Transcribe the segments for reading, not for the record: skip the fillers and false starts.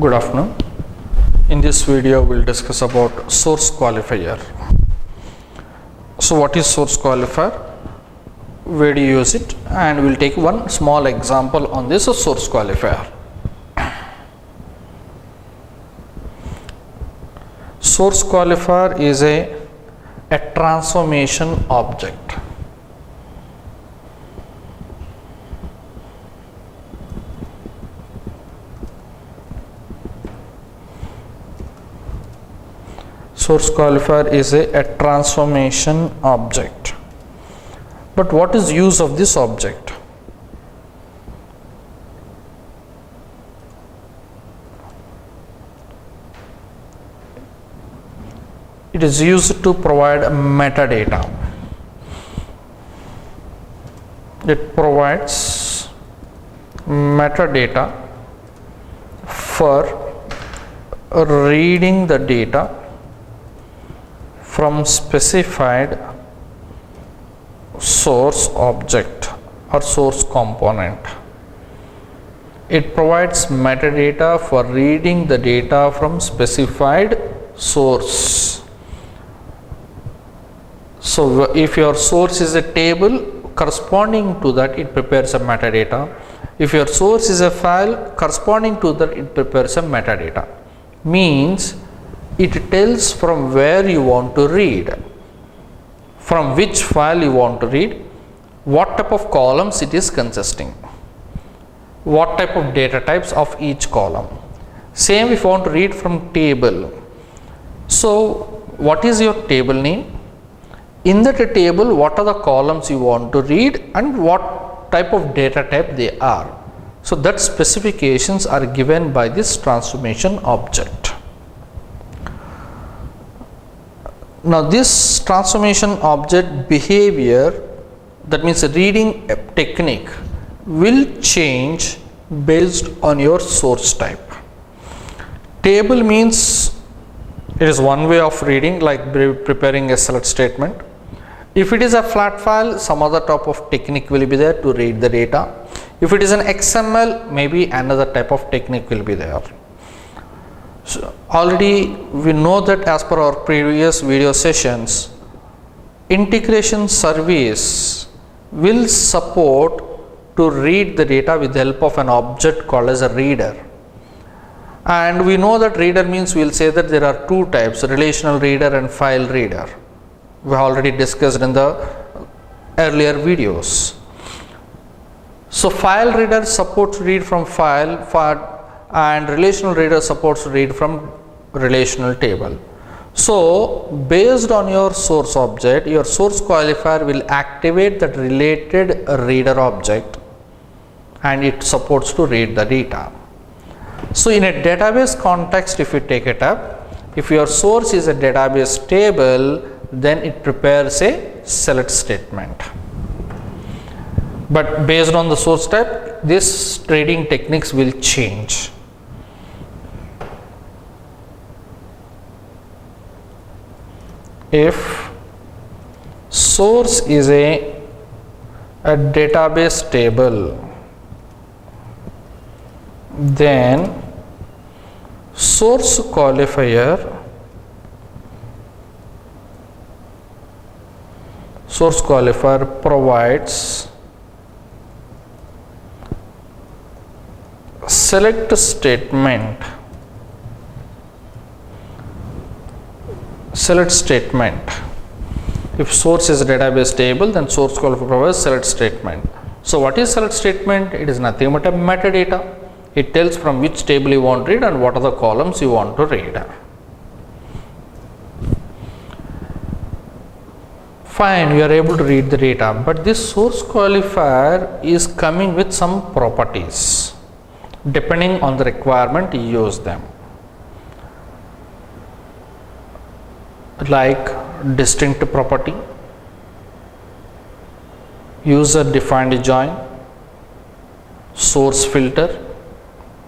Good afternoon. In this video we'll discuss about source qualifier. So what is source qualifier? Where do you use it? And we'll take one small example on this source qualifier. Source qualifier is a transformation object. Source qualifier is a transformation object. But what is use of this object? It is used to provide metadata. It provides metadata for reading the data from specified source object or source component. It provides metadata for reading the data from specified source. So if your source is a table, corresponding to that it prepares a metadata. If your source is a file, corresponding to that it prepares a metadata. Means it tells from where you want to read, from which file you want to read, what type of columns it is consisting, what type of data types of each column. Same if you want to read from table. So what is your table name? In that table, what are the columns you want to read and what type of data type they are. So that specifications are given by this transformation object. Now this transformation object behavior, that means reading technique, will change based on your source type. Table means it is one way of reading, like preparing a select statement. If it is a flat file, some other type of technique will be there to read the data. If it is an XML, maybe another type of technique will be there. So already we know that as per our previous video sessions, integration service will support to read the data with the help of an object called as a reader. And we know that reader means we will say that there are two types, relational reader and file reader. We have already discussed in the earlier videos. So file reader supports read from file, and relational reader supports read from relational table. So based on your source object, your source qualifier will activate that related reader object and it supports to read the data. So in a database context, if you take it up, if your source is a database table, then it prepares a select statement. But based on the source type, this reading techniques will change. If source is a database table, then source qualifier provides select statement. If source is a database table, then source qualifier provides select statement. So what is select statement? It is nothing but a metadata. It tells from which table you want to read and what are the columns you want to read. Fine, you are able to read the data, but this source qualifier is coming with some properties. Depending on the requirement, you use them. Like distinct property, user defined join, source filter,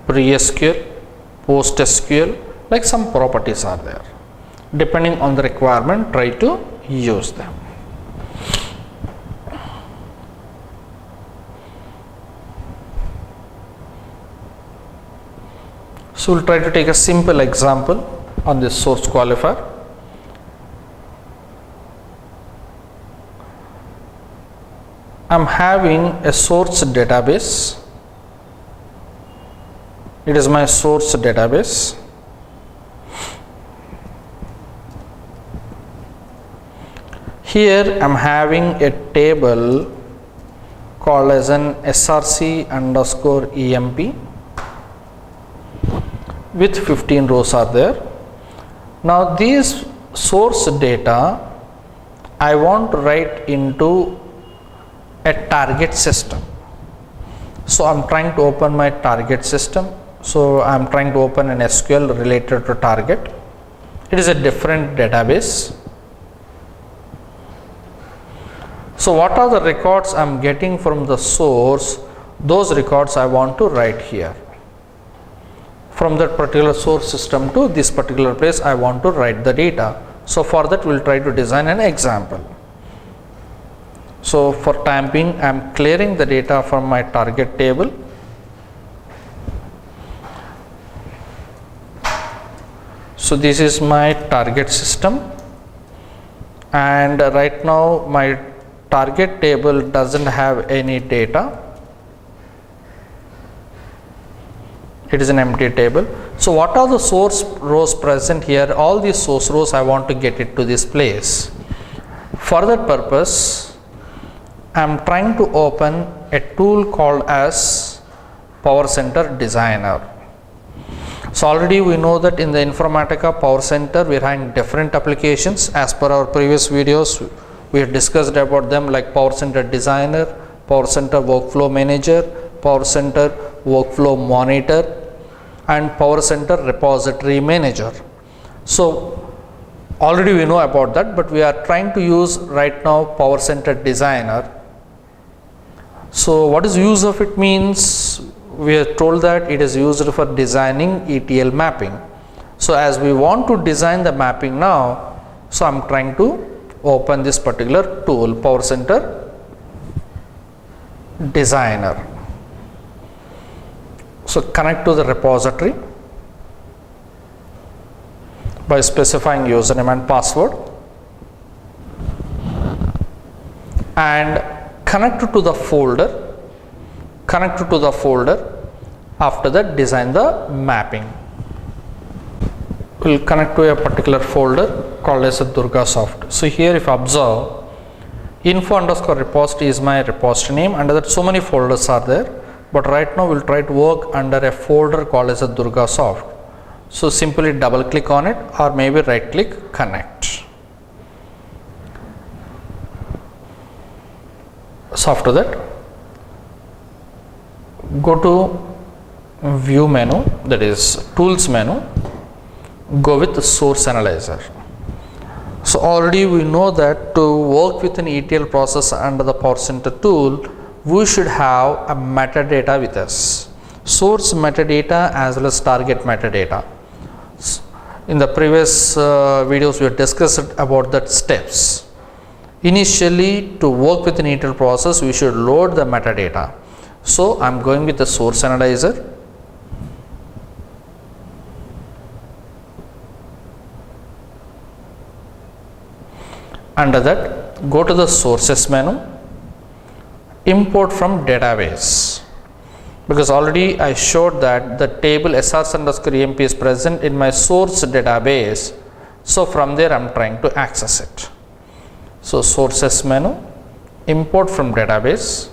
pre-SQL, post-SQL, like some properties are there. Depending on the requirement, try to use them. So we'll try to take a simple example on this source qualifier. I'm having a source database. It is my source database. Here I'm having a table called as an src underscore emp with 15 rows are there. Now these source data I want to write into a target system. So I'm trying to open my target system. So I'm trying to open an SQL related to target. It is a different database. So what are the records I'm getting from the source? Those records I want to write here. From that particular source system to this particular place I want to write the data. So for that we'll try to design an example. So for time being I'm clearing the data from my target table. So this is my target system, and right now my target table doesn't have any data. It is an empty table. So what are the source rows present here? All these source rows I want to get it to this place. For that purpose I am trying to open a tool called as Power Center Designer. So already we know that in the Informatica Power Center we are having different applications. As per our previous videos we have discussed about them, like Power Center Designer, Power Center Workflow Manager, Power Center Workflow Monitor, and Power Center Repository Manager. So already we know about that, but we are trying to use right now Power Center Designer. So what is use of it means? We are told that it is used for designing ETL mapping. So as we want to design the mapping now, so I'm trying to open this particular tool, Power Center Designer. So connect to the repository by specifying username and password, and connect to the folder. After that design the mapping. We'll connect to a particular folder called as a DurgaSoft. So here if you observe, info underscore repository is my repository name. Under that so many folders are there, but right now we'll try to work under a folder called as a DurgaSoft. So simply double click on it, or maybe right click, connect. So after that go to view menu, that is tools menu, go with the source analyzer. So already we know that to work with an ETL process under the Power Center tool, we should have a metadata with us, source metadata as well as target metadata. In the previous videos we have discussed about that steps. Initially, to work with an ETL process we should load the metadata. So I'm going with the source analyzer. Under that go to the sources menu, import from database, because already I showed that the table src underscore emp is present in my source database. So from there I'm trying to access it. So sources menu, import from database,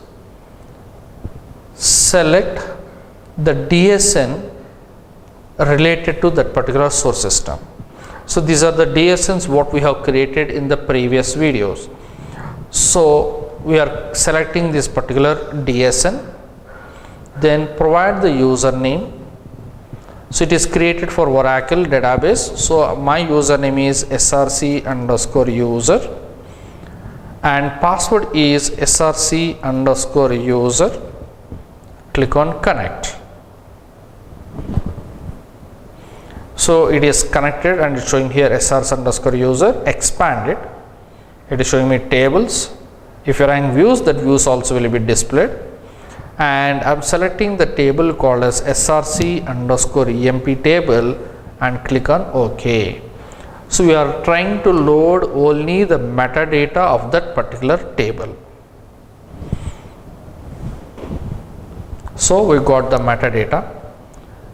select the DSN related to that particular source system. So these are the DSNs what we have created in the previous videos. So we are selecting this particular DSN, then provide the username. So it is created for Oracle database. So my username is src underscore user and password is src underscore user. Click on connect. So it is connected and it's showing here src underscore user. Expand it. It is showing me tables. If you are in views, that views also will be displayed. and I'm selecting the table called as src underscore emp table and click on OK. So we are trying to load only the metadata of that particular table. So we got the metadata,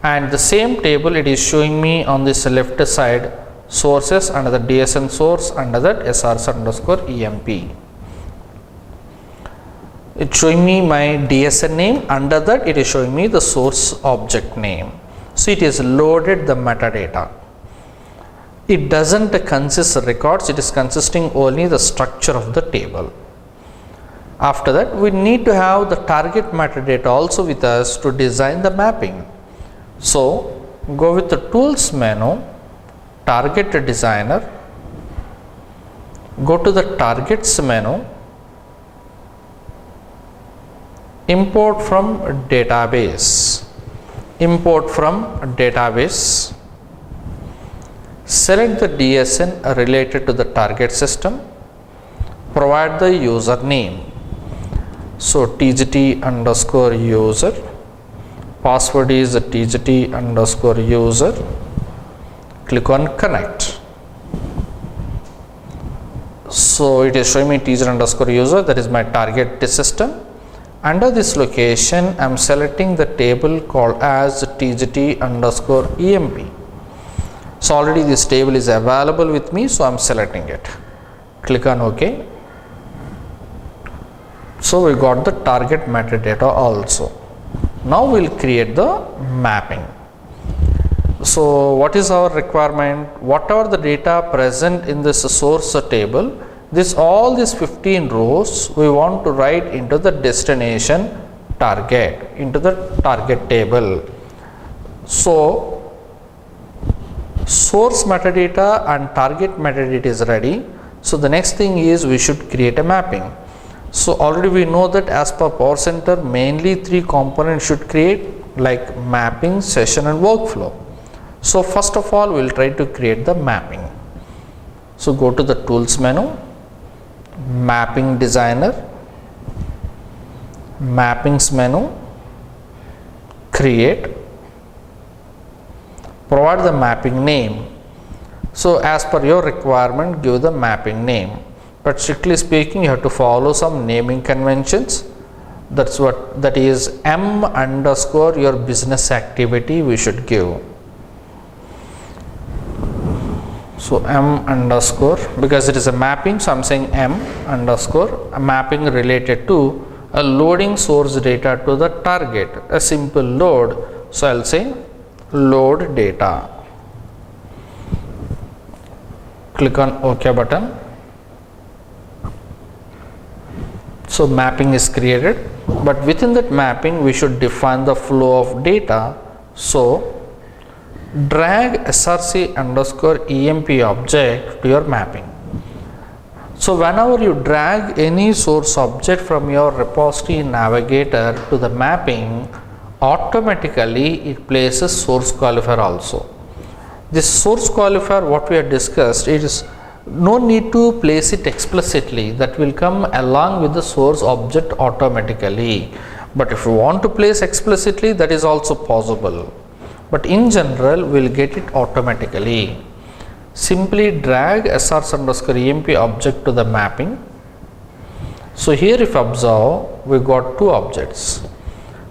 and the same table it is showing me on this left side sources under the DSN source, under that src underscore emp. It's showing me my DSN name, under that it is showing me the source object name. So it is loaded the metadata. It doesn't consist of records, it is consisting only the structure of the table. After that, we need to have the target metadata also with us to design the mapping. So go with the tools menu, target designer, go to the targets menu, import from database, select the DSN related to the target system, provide the username. So tgt underscore user, password is tgt underscore user, click on connect. So it is showing me tgt underscore user, that is my target system. Under this location, I am selecting the table called as tgt underscore emp. So already this table is available with me, so I am selecting it. Click on OK. So we got the target metadata also. Now we will create the mapping. So what is our requirement? Whatever the data present in this source table, all these 15 rows we want to write into the destination target, into the target table. So source metadata and target metadata is ready. So the next thing is we should create a mapping. So already we know that as per Power Center, mainly 3 components should create, like mapping, session and workflow. So first of all, we will try to create the mapping. So go to the tools menu, mapping designer, mappings menu, create, provide the mapping name. So as per your requirement, give the mapping name, but strictly speaking you have to follow some naming conventions. That is M underscore your business activity we should give. So M underscore, because it is a mapping, so I am saying M underscore, a mapping related to a loading source data to the target, a simple load. So I will say load data. Click on OK button. So mapping is created, but within that mapping we should define the flow of data. So drag src underscore emp object to your mapping. So whenever you drag any source object from your repository navigator to the mapping, automatically it places source qualifier also. This source qualifier, what we have discussed, it is no need to place it explicitly, that will come along with the source object automatically. But if you want to place explicitly, that is also possible. But in general, we will get it automatically. Simply drag src underscore emp object to the mapping. So here if you observe, we got 2 objects.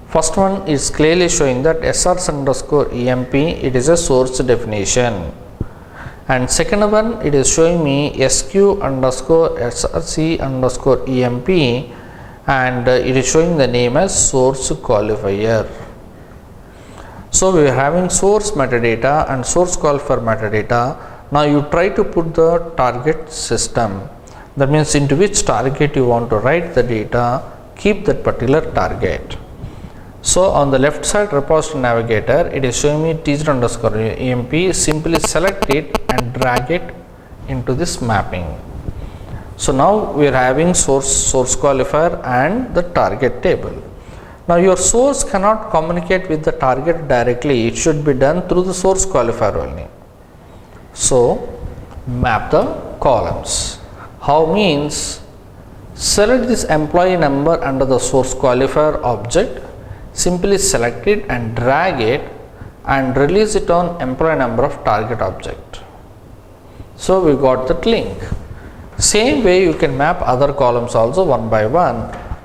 First one is clearly showing that src underscore emp, it is a source definition. And second one, it is showing me sq underscore src underscore emp, and it is showing the name as source qualifier. So we are having source metadata and source qualifier metadata. Now you try to put the target system, that means into which target you want to write the data, keep that particular target. So on the left side repository navigator, it is showing me tgt underscore emp. Simply select it and drag it into this mapping. So now we are having source qualifier and the target table. Now your source cannot communicate with the target directly, it should be done through the source qualifier only. So map the columns. How means, select this employee number under the source qualifier object, simply select it and drag it and release it on employee number of target object. So we got that link. Same way you can map other columns also one by one,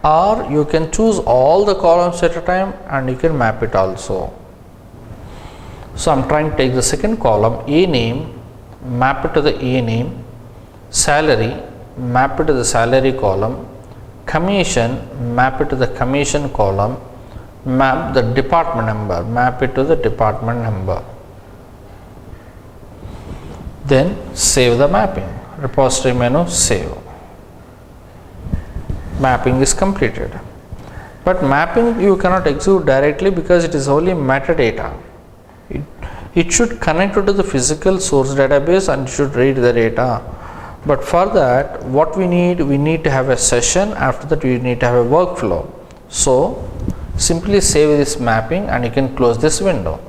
or you can choose all the columns at a time and you can map it also. So I'm trying to take the second column, E name, map it to the E name, salary, map it to the salary column, commission, map it to the commission column, map the department number, map it to the department number. Then save the mapping. Repository menu, save. Mapping is completed. But mapping you cannot execute directly because it is only metadata. It should connect to the physical source database and should read the data. But for that, what we need to have a session. After that, we need to have a workflow. So simply save this mapping and you can close this window.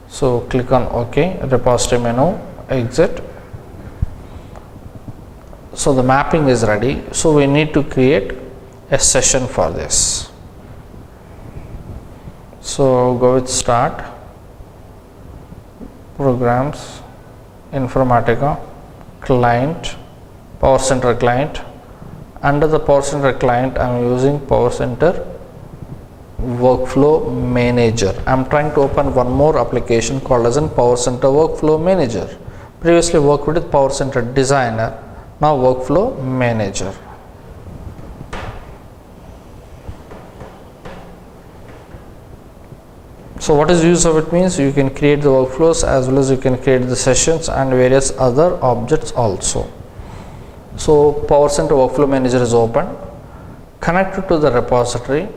So click on OK, repository menu, exit. So the mapping is ready. So we need to create a session for this. So go with start, programs, Informatica, client, Power Center client. Under the Power Center client, I am using Power Center Workflow Manager. I am trying to open one more application called as Power Center Workflow Manager. Previously worked with Power Center Designer, now Workflow Manager. So what is use of it means you can create the workflows as well as you can create the sessions and various other objects also. So Power Center Workflow Manager is open. Connected to the repository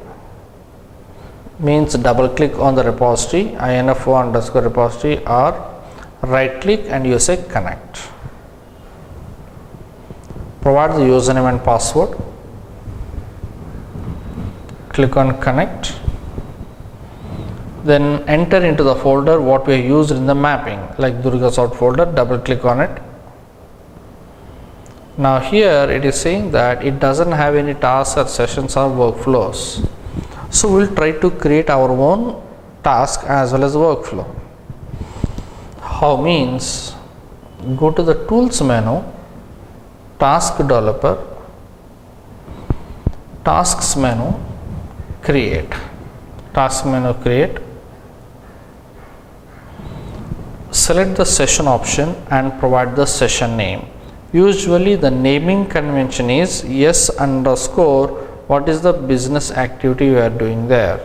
means double click on the repository, info_repository, or right click and you say connect. Provide the username and password. Click on connect. Then enter into the folder what we used in the mapping, like Durga sort folder, double click on it. Now here it is saying that it doesn't have any tasks or sessions or workflows. So we'll try to create our own task as well as workflow. How means go to the tools menu, task developer, tasks menu, create, task menu, create. Select the session option and provide the session name. Usually the naming convention is S_ what is the business activity you are doing there.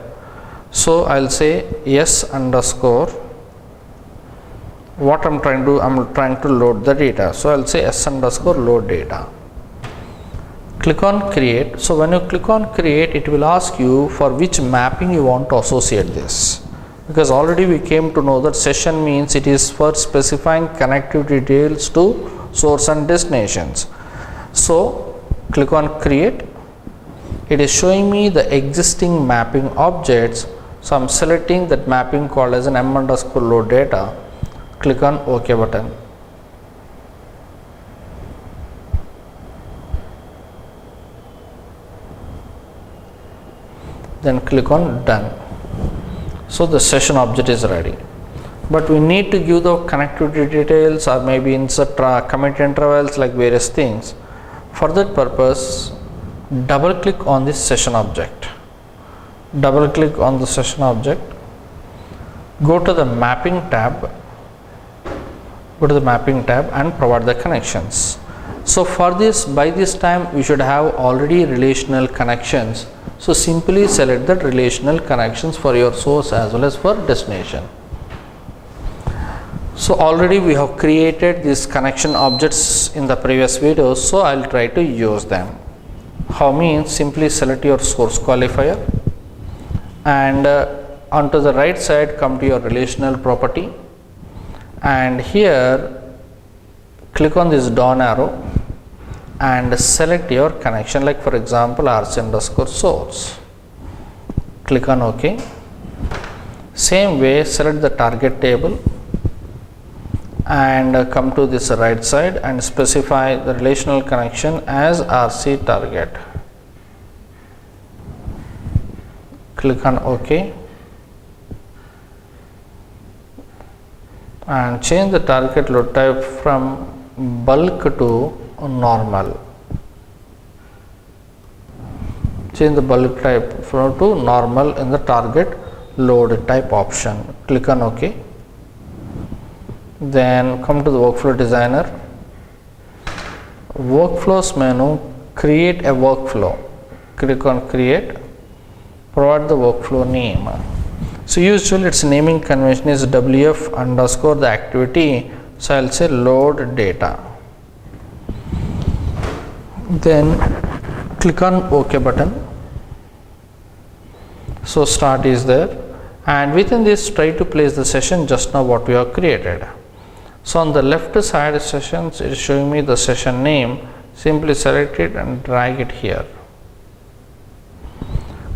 So I'll say S_ what I'm trying to load the data. So I'll say S_ load data. Click on create. So when you click on create, it will ask you for which mapping you want to associate this. Because already we came to know that session means it is for specifying connectivity details to source and destinations. So click on create. It is showing me the existing mapping objects. So I'm selecting that mapping called as an M_load data. Click on OK button. Then click on done. So the session object is ready. But we need to give the connectivity details or maybe insert commit intervals, like various things. For that purpose, double click on this session object. Double click on the session object. Go to the mapping tab. Go to the mapping tab and provide the connections. So for this, by this time we should have already relational connections. So simply select the relational connections for your source as well as for destination. So already we have created these connection objects in the previous videos, so I'll try to use them. How means simply select your source qualifier and onto the right side come to your relational property, and here click on this down arrow and select your connection, like for example RC_source. Click on OK. Same way select the target table and come to this right side and specify the relational connection as RC target. click on OK and change the target load type from bulk to normal. Change the bulk type to normal in the target load type option. Click on OK. Then come to the workflow designer. Workflows menu, create a workflow. Click on create. Provide the workflow name. So usually its naming convention is WF underscore the activity. So I'll say load data. Then click on OK button. So start is there, and within this try to place the session just now what we have created. So on the left side sessions, it is showing me the session name. Simply select it and drag it here.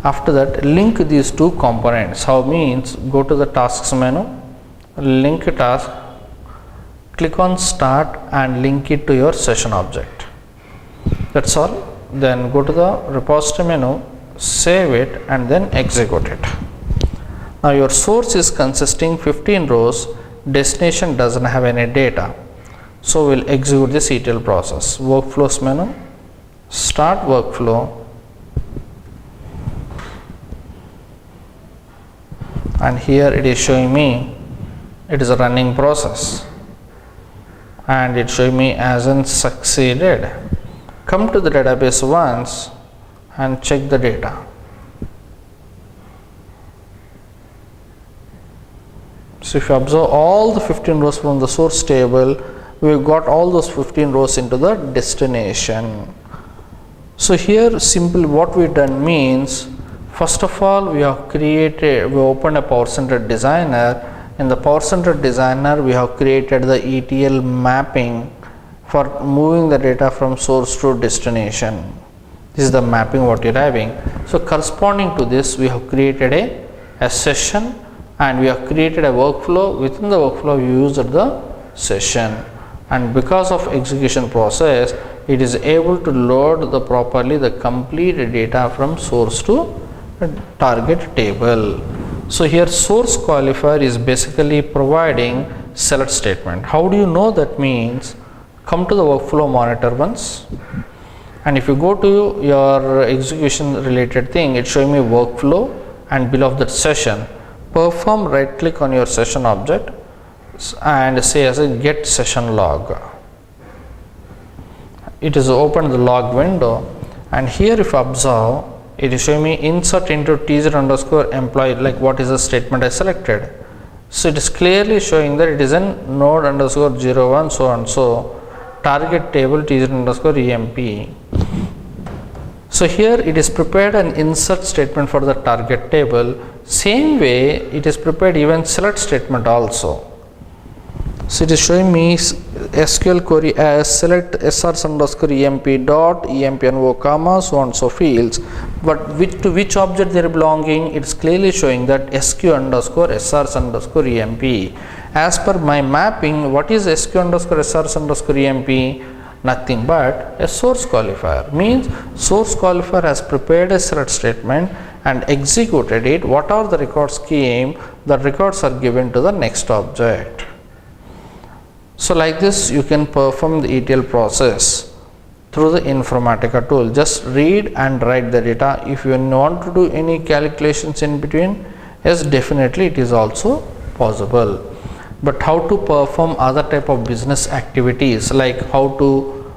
After that, link these two components. How means, go to the tasks menu, link a task, click on start and link it to your session object. That's all. Then go to the repository menu, save it and then execute it. Now your source is consisting 15 rows, destination doesn't have any data. So we'll execute this ETL process. Workflows menu, start workflow, and here it is showing me it is a running process and it's showing me as in succeeded. Come to the database once and check the data. So if you observe all the 15 rows from the source table, we've got all those 15 rows into the destination. So here simply what we've done means, first of all we opened a Power Center Designer. In the Power Center Designer we have created the ETL mapping for moving the data from source to destination. This is the mapping what you're having. So corresponding to this we have created a session and we have created a workflow. Within the workflow we used the session, and because of execution process it is able to load the complete data from source to target table. So here source qualifier is basically providing select statement. How do you know that means? Come to the workflow monitor once, and if you go to your execution related thing, it's showing me workflow, and below that session, perform right click on your session object and say as a get session log. It is open the log window, and here if you observe, it is showing me insert into teaser underscore employee, like what is the statement I selected. So it is clearly showing that it is in node underscore 01 so and so target table teaser underscore emp. So here it is prepared an insert statement for the target table. Same way it is prepared even select statement also. So it is showing me SQL query as select srs underscore emp dot empno comma so and so fields, but to which object they are belonging, it is clearly showing that sq underscore srs underscore emp. As per my mapping, what is sq underscore srs underscore emp? Nothing but a source qualifier. Means source qualifier has prepared a select statement and executed it. What are the records came, the records are given to the next object. So like this you can perform the ETL process through the Informatica tool. Just read and write the data. If you want to do any calculations in between, yes, definitely it is also possible. But how to perform other type of business activities, like how to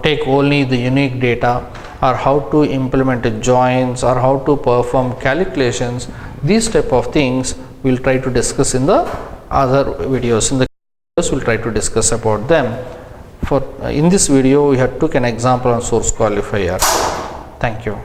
take only the unique data, or how to implement joins, or how to perform calculations, these type of things we'll try to discuss in the other videos. In the videos we'll try to discuss about them. In this video we have took an example on source qualifier. Thank you.